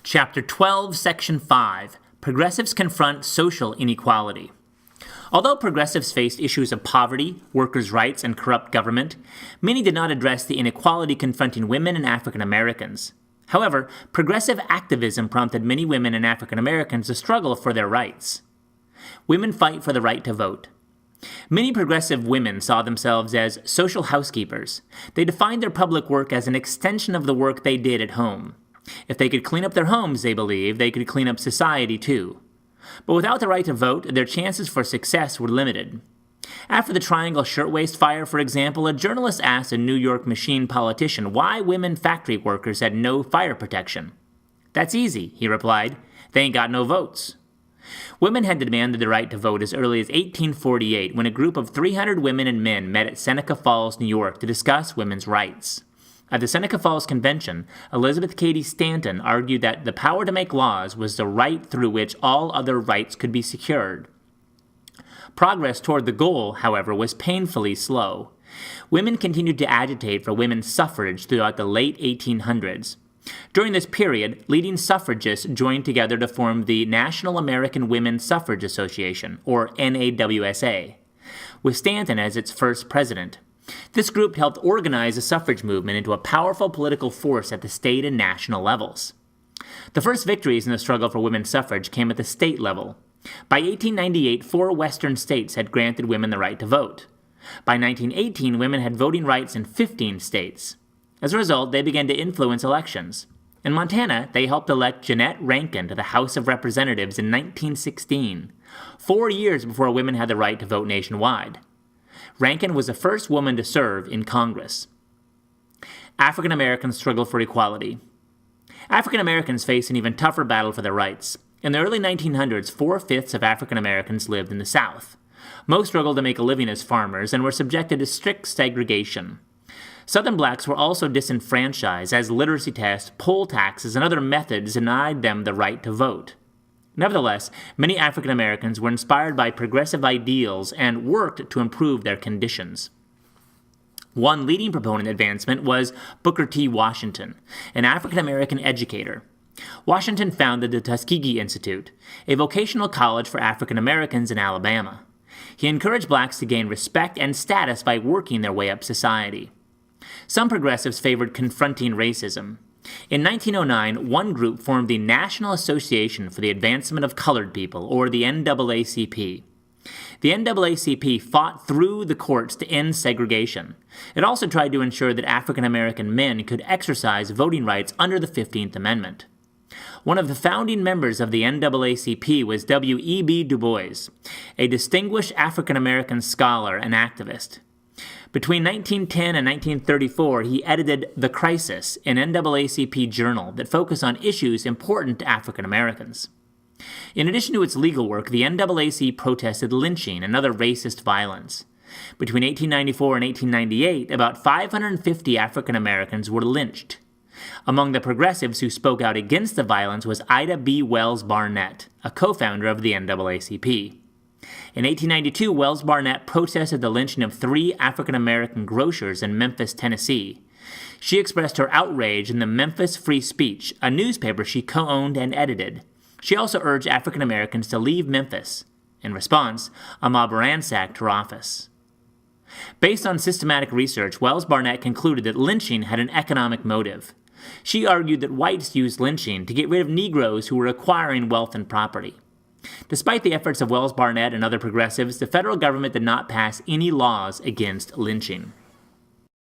Chapter 12, Section 5, Progressives Confront Social Inequality. Although progressives faced issues of poverty, workers' rights, and corrupt government, many did not address the inequality confronting women and African Americans. However, progressive activism prompted many women and African Americans to struggle for their rights. Women fight for the right to vote. Many progressive women saw themselves as social housekeepers. They defined their public work as an extension of the work they did at home. If they could clean up their homes, they believed, they could clean up society too. But without the right to vote, their chances for success were limited. After the Triangle Shirtwaist Fire, for example, a journalist asked a New York machine politician why women factory workers had no fire protection. "That's easy," he replied. "They ain't got no votes." Women had demanded the right to vote as early as 1848, when a group of 300 women and men met at Seneca Falls, New York, to discuss women's rights. At the Seneca Falls Convention, Elizabeth Cady Stanton argued that the power to make laws was the right through which all other rights could be secured. Progress toward the goal, however, was painfully slow. Women continued to agitate for women's suffrage throughout the late 1800s. During this period, leading suffragists joined together to form the National American Women's Suffrage Association, or NAWSA, with Stanton as its first president. This group helped organize the suffrage movement into a powerful political force at the state and national levels. The first victories in the struggle for women's suffrage came at the state level. By 1898, 4 western states had granted women the right to vote. By 1918, women had voting rights in 15 states. As a result, they began to influence elections. In Montana, they helped elect Jeannette Rankin to the House of Representatives in 1916, 4 years before women had the right to vote nationwide. Rankin was the first woman to serve in Congress. African Americans struggle for equality. African Americans face an even tougher battle for their rights. In the early 1900s, 4/5 of African Americans lived in the South. Most struggled to make a living as farmers and were subjected to strict segregation. Southern blacks were also disenfranchised as literacy tests, poll taxes, and other methods denied them the right to vote. Nevertheless, many African Americans were inspired by progressive ideals and worked to improve their conditions. One leading proponent of advancement was Booker T. Washington, an African American educator. Washington founded the Tuskegee Institute, a vocational college for African Americans in Alabama. He encouraged blacks to gain respect and status by working their way up society. Some progressives favored confronting racism. In 1909, one group formed the National Association for the Advancement of Colored People, or the NAACP. The NAACP fought through the courts to end segregation. It also tried to ensure that African American men could exercise voting rights under the 15th Amendment. One of the founding members of the NAACP was W.E.B. Du Bois, a distinguished African American scholar and activist. Between 1910 and 1934, he edited The Crisis, an NAACP journal that focused on issues important to African Americans. In addition to its legal work, the NAACP protested lynching and other racist violence. Between 1894 and 1898, about 550 African Americans were lynched. Among the progressives who spoke out against the violence was Ida B. Wells Barnett, a co-founder of the NAACP. In 1892, Wells Barnett protested the lynching of 3 African American grocers in Memphis, Tennessee. She expressed her outrage in the Memphis Free Speech, a newspaper she co-owned and edited. She also urged African Americans to leave Memphis. In response, a mob ransacked her office. Based on systematic research, Wells Barnett concluded that lynching had an economic motive. She argued that whites used lynching to get rid of Negroes who were acquiring wealth and property. Despite the efforts of Wells Barnett and other progressives, the federal government did not pass any laws against lynching.